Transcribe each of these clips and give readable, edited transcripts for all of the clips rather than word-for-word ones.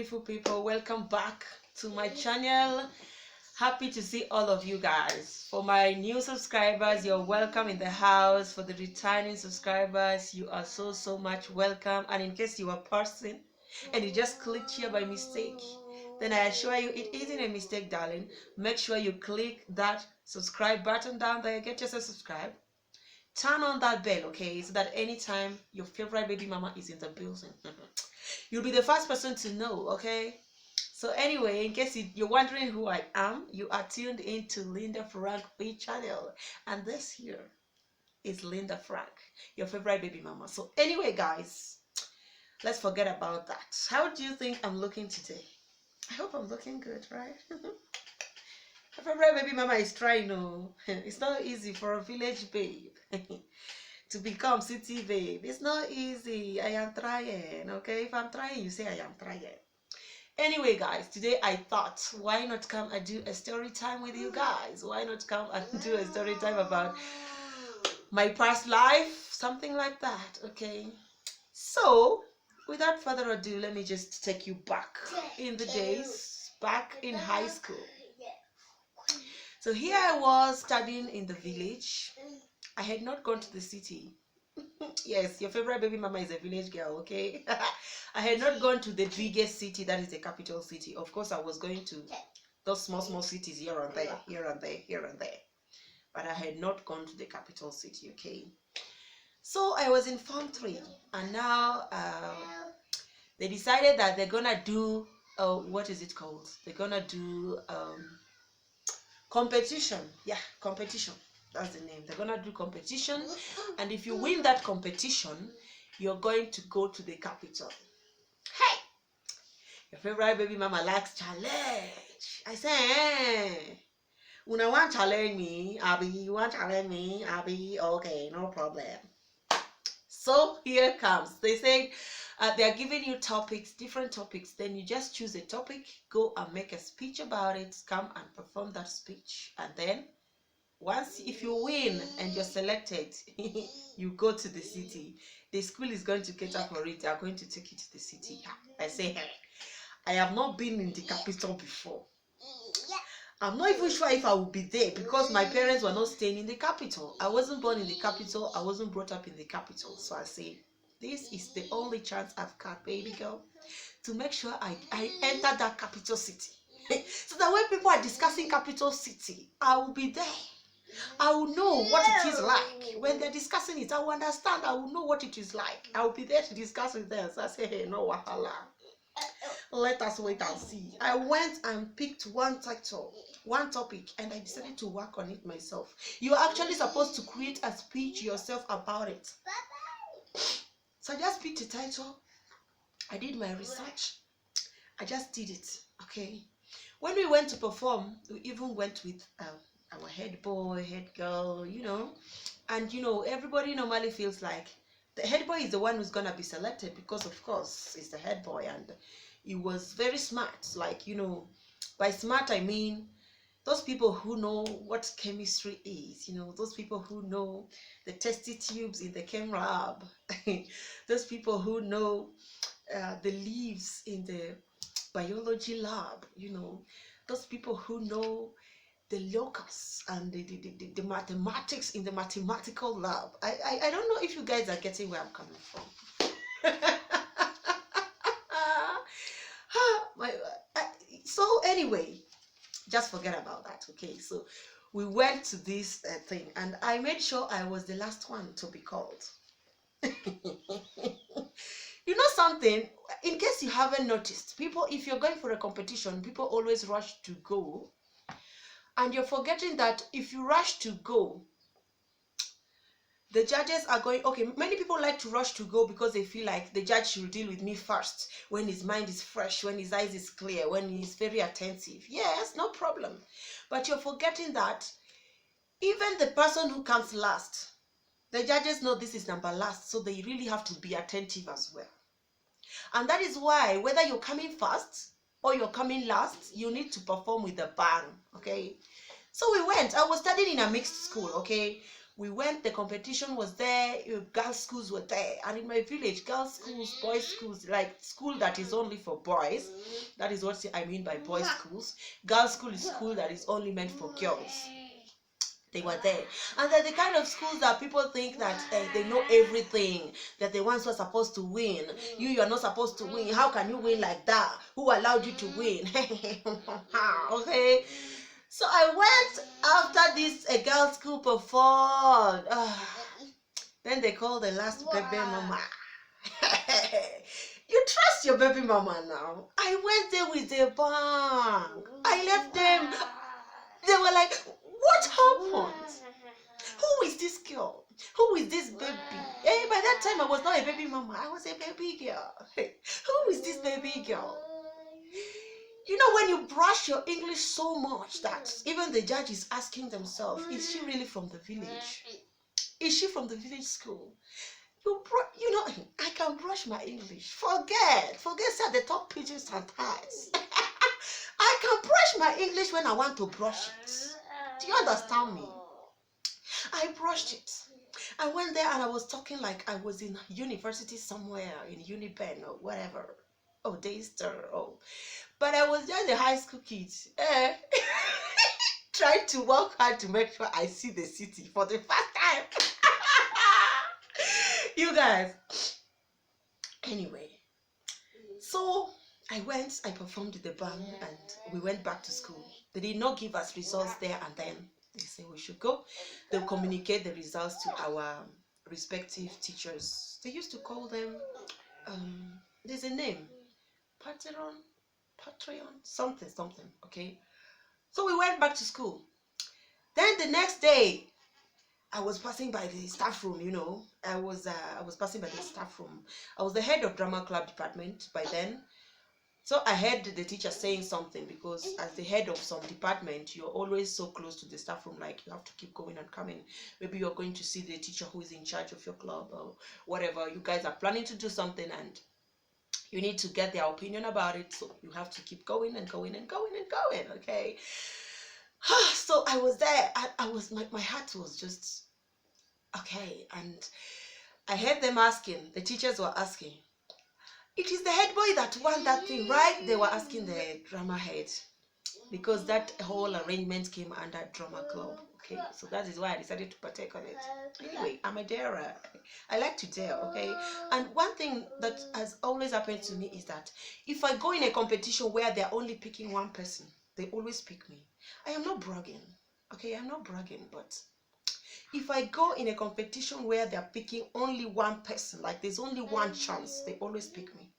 beautiful people, welcome back to my channel. Happy to see all of you guys. For my new subscribers, you're welcome in the house. For the returning subscribers, you are so much welcome. And in case you are pausing and you just clicked here by mistake, then I assure you it isn't a mistake, darling. Make sure you click that subscribe button down there, get yourself subscribed. Turn on that bell, okay, so that anytime your favorite baby mama is in the building, you'll be the first person to know, okay? So anyway, in case you're wondering who I am, you are tuned into lindafrankv channel, and this here is Linda Frank, your favorite baby mama. So anyway, guys, let's forget about that. How do you think I'm looking today? I hope I'm looking good, right? My favorite baby mama is trying. No, it's not easy for a village babe to become city babe. It's not easy. I am trying, okay? If I'm trying, you say I am trying. Anyway, guys, today I thought, why not come and do a story time with you guys? Why not come and do a story time about my past life? Something like that, okay? So, without further ado, let me just take you back in the days, back in high school. So here I was studying in the village. I had not gone to the city. Yes, your favorite baby mama is a village girl, okay? I had not gone to the biggest city, that is the capital city. Of course, I was going to those small cities here and there, here and there, here and there. But I had not gone to the capital city, okay? So I was in Form 3, and now they decided that they're gonna do, what is it called? They're gonna do competition. Yeah, competition. That's the name. They're gonna do competition, and if you win that competition, you're going to go to the capital. Hey, your favorite baby mama likes challenge. I say, una want challenge me, Abby? You want challenge me, Abby? Okay, no problem. So here comes. They say they're giving you topics, different topics. Then you just choose a topic, go and make a speech about it, come and perform that speech. And then once, if you win and you're selected, you go to the city. The school is going to cater for it. They are going to take you to the city. I say, I have not been in the capital before. I'm not even sure if I will be there because my parents were not staying in the capital. I wasn't born in the capital. I wasn't brought up in the capital. So I say, this is the only chance I've got, baby girl, to make sure I enter that capital city. So that when people are discussing capital city, I will be there. I will know what it is like. When they're discussing it, I will understand. I will know what it is like. I will be there to discuss with them. So I say, hey, no wahala. Let us wait and see. I went and picked one title, one topic, and I decided to work on it myself. You are actually supposed to create a speech yourself about it. So I just picked a title. I did my research. I just did it, okay? When we went to perform, we even went with our head boy, head girl, you know. And, you know, everybody normally feels like the head boy is the one who's going to be selected because, of course, it's the head boy. And he was very smart. Like, you know, by smart, I mean those people who know what chemistry is, you know, those people who know the testy tubes in the chem lab, those people who know the leaves in the biology lab, you know, those people who know the locus and the mathematics in the mathematical lab. I don't know if you guys are getting where I'm coming from. So anyway, just forget about that, okay? So we went to this thing, and I made sure I was the last one to be called. You know something, in case you haven't noticed, people, if you're going for a competition, people always rush to go, and you're forgetting that if you rush to go, the judges are going, okay, many people like to rush to go because they feel like the judge should deal with me first, when his mind is fresh, when his eyes is clear, when he's very attentive. Yes, no problem. But you're forgetting that even the person who comes last, the judges know this is number last, so they really have to be attentive as well. And that is why, whether you're coming first or you're coming last, you need to perform with a bang, okay? So we went. I was studying in a mixed school, okay? We went, the competition was there, girls' schools were there. And in my village, girls' schools, boys' schools, like school that is only for boys. That is what I mean by boys' schools. Girls' school is school that is only meant for girls. They were there. And they're the kind of schools that people think that they know everything, that the ones who are supposed to win. You're not supposed to win. How can you win like that? Who allowed you to win? Okay. So I went after this a girls' school performed. Then they called the last baby mama. You trust your baby mama now. I went there with a bang. I left them. They were like, what happened? Who is this girl? Who is this baby? Hey, by that time I was not a baby mama. I was a baby girl. Hey, who is this baby girl? You know, when you brush your English so much that even the judge is asking themselves, is she really from the village? Is she from the village school? You know, I can brush my English. Forget at the top pigeons and ties. I can brush my English when I want to brush it. Do you understand me? I brushed it. I went there and I was talking like I was in university somewhere, in Unipen or whatever. Oh, Daystar. Oh. But I was just a high school kid. Trying to work hard to make sure I see the city for the first time. You guys. Anyway. So I performed the band and we went back to school. They did not give us results there and then. They say we should go. They'll communicate the results to our respective teachers. They used to call them, there's a name, Patreon, something, okay? So we went back to school. Then the next day, I was passing by the staff room, you know. I was passing by the staff room. I was the head of drama club department by then. So I heard the teacher saying something, because as the head of some department, you're always so close to the staff room, like you have to keep going and coming. Maybe you're going to see the teacher who is in charge of your club or whatever. You guys are planning to do something and you need to get their opinion about it. So you have to keep going and going and going and going, okay? So I was there. My heart was just, okay. And I heard them asking, the teachers were asking, it is the head boy that won that thing, right? They were asking the drama head, because that whole arrangement came under drama club. Okay, so that is why I decided to partake on it. Anyway, I'm a darer. I like to dare, okay? And one thing that has always happened to me is that if I go in a competition where they're only picking one person, they always pick me. I am not bragging, okay? I'm not bragging, but if I go in a competition where they're picking only one person, like there's only one chance, they always pick me.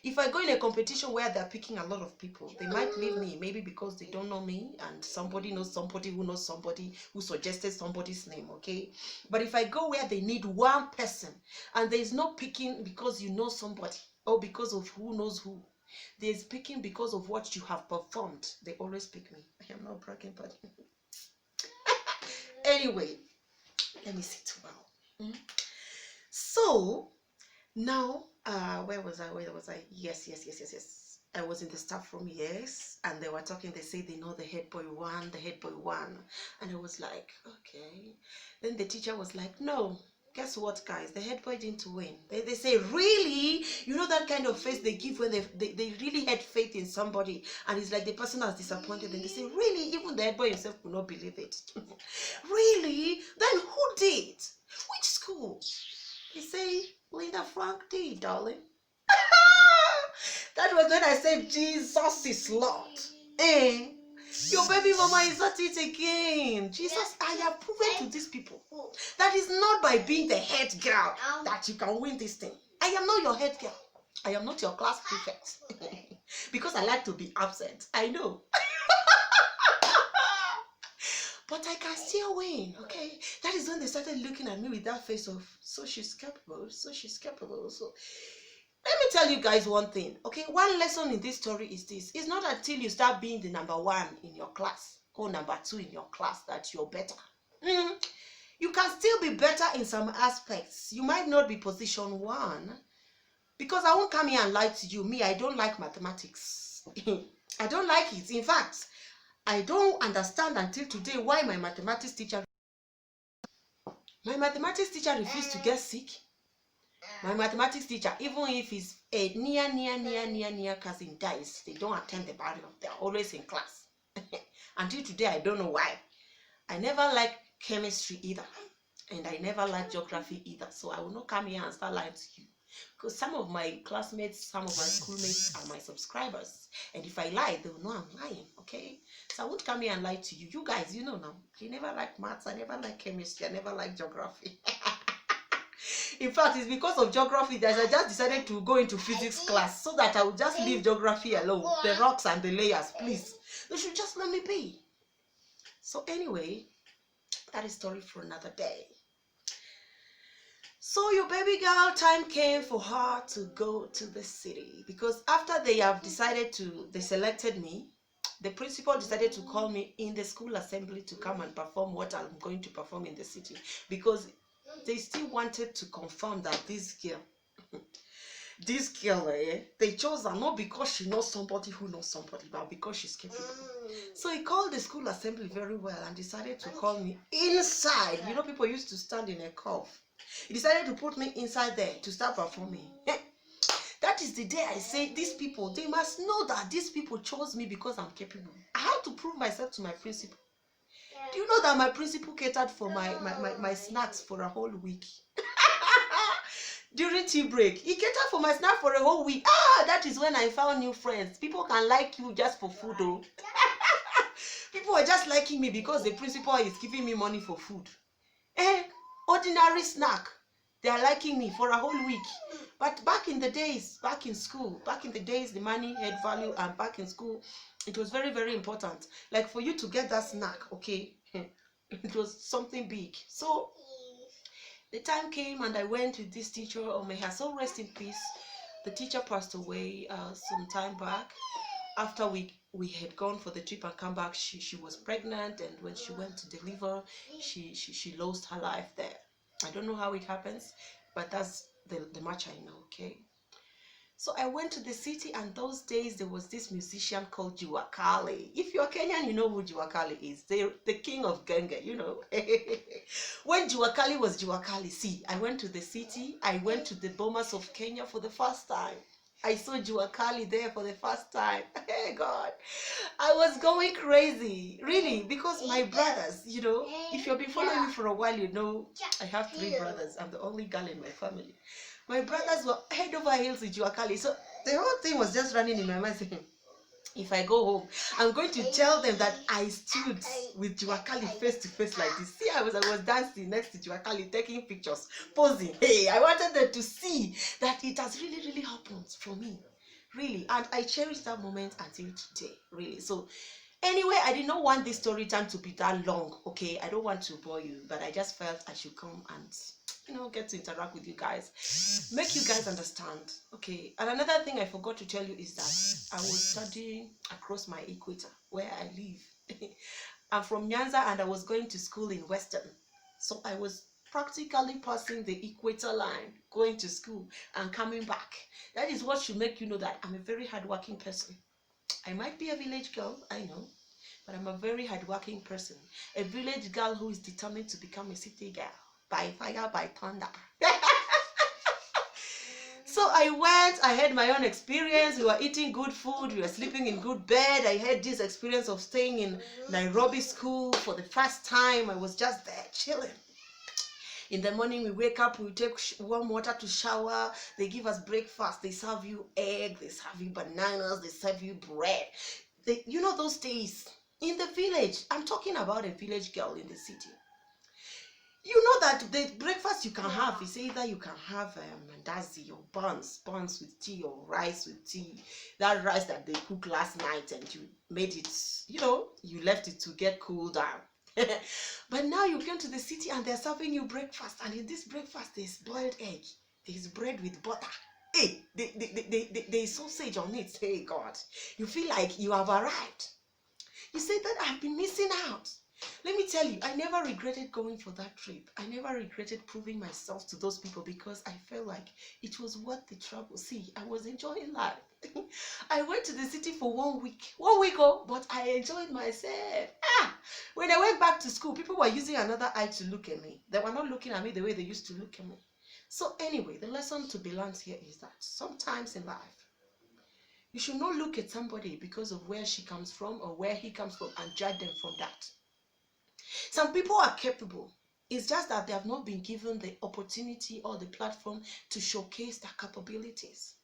If I go in a competition where they're picking a lot of people, they might leave me, maybe because they don't know me and somebody knows somebody who knows somebody who suggested somebody's name, okay? But if I go where they need one person and there's no picking because you know somebody or because of who knows who, there's picking because of what you have performed, they always pick me. I am not bragging, but anyway, let me sit well. So now, where was I? Yes. I was in the staff room, yes, and they were talking. They say they know the head boy won, and I was like, okay. Then the teacher was like, no, guess what, guys? The head boy didn't win. They say, really? You know that kind of face they give when they really had faith in somebody, and it's like the person has disappointed them. They say, really? Even the head boy himself could not believe it. Really? Then who did? Which school? They say, Lindafrankv did, darling. That was when I said, Jesus is Lord. Your baby mama is at it again. Jesus, I have proven to these people that is not by being the head girl that you can win this thing. I am not your head girl. I am not your class prefect. Because I like to be absent. I know. But I can still win, okay? That is when they started looking at me with that face of, so she's capable. So let me tell you guys one thing, okay? One lesson in this story is this. It's not until you start being the number one in your class or number two in your class that you're better. You can still be better in some aspects. You might not be position one, because I won't come here and lie to you. Me, I don't like mathematics. I don't like it. In fact, I don't understand until today why my mathematics teacher My mathematics teacher refused to get sick. My mathematics teacher, even if his a near cousin dies, they don't attend the burial. They're always in class. Until today, I don't know why. I never liked chemistry either. And I never liked geography either. So I will not come here and start lying to you. Because some of my classmates, some of my schoolmates are my subscribers. And if I lie, they will know I'm lying, okay? So I won't come here and lie to you. You guys, you know now. I never liked maths. I never liked chemistry. I never liked geography. In fact, it's because of geography that I just decided to go into physics class so that I would just leave geography alone. The rocks and the layers, please. They should just let me be. So anyway, that is story for another day. So your baby girl, time came for her to go to the city, because after they selected me, the principal decided to call me in the school assembly to come and perform what I'm going to perform in the city, because they still wanted to confirm that this girl, they chose her not because she knows somebody who knows somebody, but because she's capable. So he called the school assembly very well and decided to call me inside. You know, people used to stand in a curve. He decided to put me inside there to start performing. That is the day I say, these people, they must know that these people chose me because I'm capable. I had to prove myself to my principal. Do you know that my principal catered for my snacks for a whole week? During tea break, he catered for my snack for a whole week. That is when I found new friends. People can like you just for food, though. People are just liking me because the principal is giving me money for food. Ordinary snack, they are liking me for a whole week. But back in the days, back in the days, the money had value, and back in school, it was very, very important. Like for you to get that snack, okay, it was something big. So the time came and I went with this teacher. Oh, may her soul rest in peace. The teacher passed away some time back. After we had gone for the trip and come back, she was pregnant, and when she went to deliver, she lost her life there. I don't know how it happens, but that's the much I know, okay? So I went to the city, and those days there was this musician called Juakali. If you're Kenyan, you know who Juakali is. The king of Genge, you know. When Juakali was Juakali, see, I went to the city. I went to the Bomas of Kenya for the first time. I saw Juakali there for the first time. Hey God, I was going crazy, really, because my brothers, you know, if you've been following me for a while, you know, I have 3 brothers. I'm the only girl in my family. My brothers were head over heels with Juakali. So the whole thing was just running in my mind saying, if I go home, I'm going to tell them that I stood with Juakali face to face like this. See, I was dancing next to Juakali, taking pictures, posing. Hey, I wanted them to see that it has really, really happened for me. Really. And I cherish that moment until today. Really. So anyway, I did not want this story time to be that long. Okay, I don't want to bore you, but I just felt I should come and, you know, get to interact with you guys, make you guys understand. Okay, and another thing I forgot to tell you is that I was studying across my equator where I live. I'm from Nyanza, and I was going to school in Western, so I was practically passing the equator line, going to school and coming back. That is what should make you know that I'm a very hardworking person. I might be a village girl, I know, but I'm a very hardworking person. A village girl who is determined to become a city girl. By fire, by thunder. So I went, I had my own experience. We were eating good food, we were sleeping in good bed. I had this experience of staying in Nairobi school for the first time. I was just there chilling. In the morning, we wake up, we take warm water to shower. They give us breakfast. They serve you egg, they serve you bananas, they serve you bread. You know those days in the village. I'm talking about a village girl in the city. You know that the breakfast you can have is either you can have mandazi or buns with tea, or rice with tea. That rice that they cooked last night and you made it, you know, you left it to get cooled down. But now you came to the city and they're serving you breakfast, and in this breakfast there's boiled egg, there's bread with butter. Hey, there's sausage on it. Hey God, you feel like you have arrived. You say that I've been missing out. Let me tell you, I never regretted going for that trip. I never regretted proving myself to those people because I felt like it was worth the trouble. See, I was enjoying life. I went to the city for 1 week. 1 week, oh, but I enjoyed myself. When I went back to school, people were using another eye to look at me. They were not looking at me the way they used to look at me. So anyway, the lesson to be learned here is that sometimes in life, you should not look at somebody because of where she comes from or where he comes from and judge them from that. Some people are capable. It's just that they have not been given the opportunity or the platform to showcase their capabilities.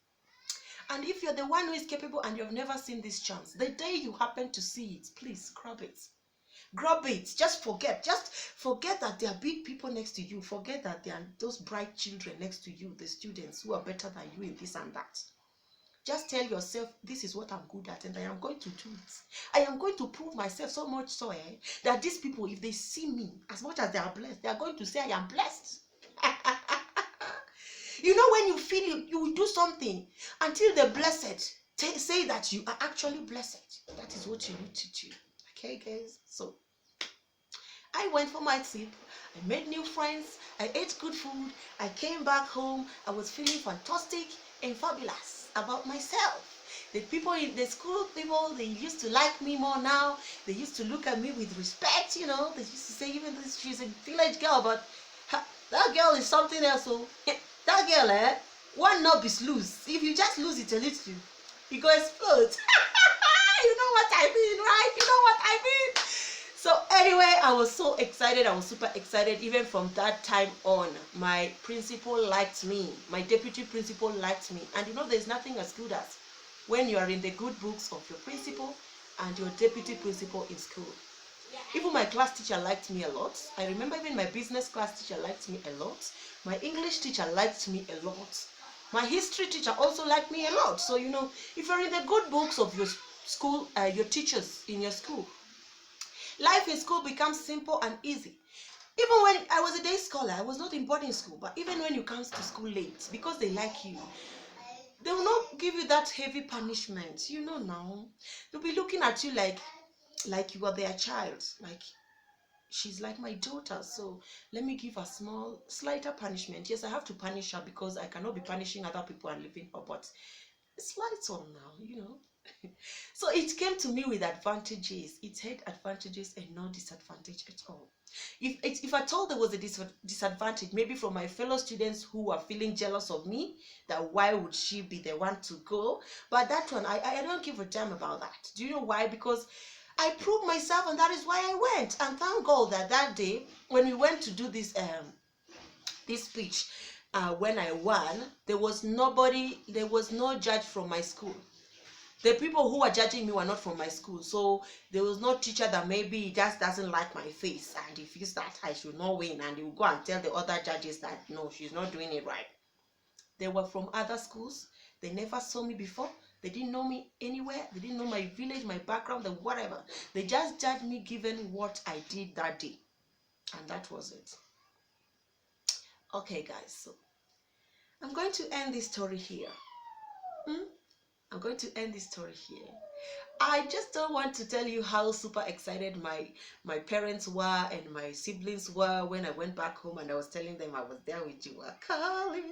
And if you're the one who is capable and you've never seen this chance, the day you happen to see it, please grab it. Grab it. Just forget that there are big people next to you. Forget that there are those bright children next to you, the students who are better than you in this and that. Just tell yourself, this is what I'm good at and I am going to do it. I am going to prove myself so much so that these people, if they see me, as much as they are blessed, they are going to say I am blessed. You know, when you feel you will do something until the blessed say that you are actually blessed. That is what you need to do. Okay, guys? So, I went for my trip. I made new friends. I ate good food. I came back home. I was feeling fantastic and fabulous about myself. The people in the school, they used to like me more now. They used to look at me with respect, you know. They used to say, even this, she's a village girl, but that girl is something else. So, that girl, one knob is loose. If you just lose it a little, you go explode. You know what I mean, right? You know what I mean? So anyway, I was so excited. I was super excited. Even from that time on, my principal liked me. My deputy principal liked me. And you know, there's nothing as good as when you are in the good books of your principal and your deputy principal in school. Even my class teacher liked me a lot. I remember even my business class teacher liked me a lot. My English teacher liked me a lot. My history teacher also liked me a lot. So, you know, if you're in the good books of your school, your teachers in your school, life in school becomes simple and easy. Even when I was a day scholar, I was not in boarding school, but even when you come to school late, because they like you, they will not give you that heavy punishment. You know now, they'll be looking at you like you are their child. Like, she's like my daughter, so let me give her slighter punishment. Yes, I have to punish her because I cannot be punishing other people and leaving her, but it's lights on now, you know. So it came to me with advantages. It had advantages and no disadvantage at all. If I told there was a disadvantage, maybe from my fellow students who are feeling jealous of me, that why would she be the one to go? But that one, I don't give a damn about that. Do you know why? Because I proved myself, and that is why I went. And thank God that day when we went to do this speech, when I won, there was no judge from my school. The people who were judging me were not from my school, so there was no teacher that maybe just doesn't like my face and he feels that I should not win, and he will go and tell the other judges that no, she's not doing it right. They were from other schools. They never saw me before. They didn't know me anywhere. They didn't know my village, my background, and whatever. They just judged me given what I did that day, and that was it. Okay, guys, so I'm going to end this story here. I'm going to end this story here. I just don't want to tell you how super excited my parents were and my siblings were when I went back home and I was telling them I was there with Juakali,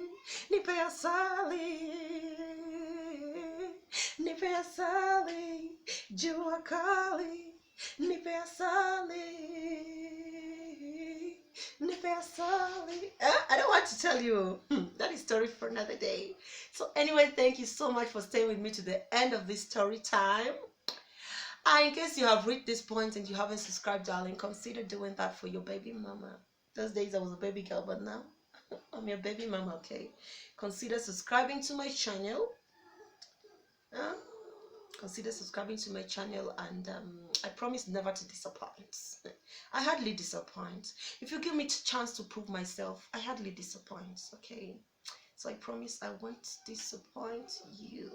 Nipea Sali, Nipea Sali, Juakali, Nipea Sali. I don't want to tell you. That is story for another day. So anyway, thank you so much for staying with me to the end of this story time. In case you have reached this point and you haven't subscribed, darling, consider doing that for your baby mama. Those days I was a baby girl, but now I'm your baby mama, okay? Consider subscribing to my channel. Consider subscribing to my channel, and I promise never to disappoint. I hardly disappoint. If you give me a chance to prove myself, I hardly disappoint, okay? So I promise I won't disappoint you.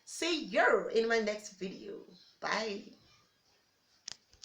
See you in my next video. Bye.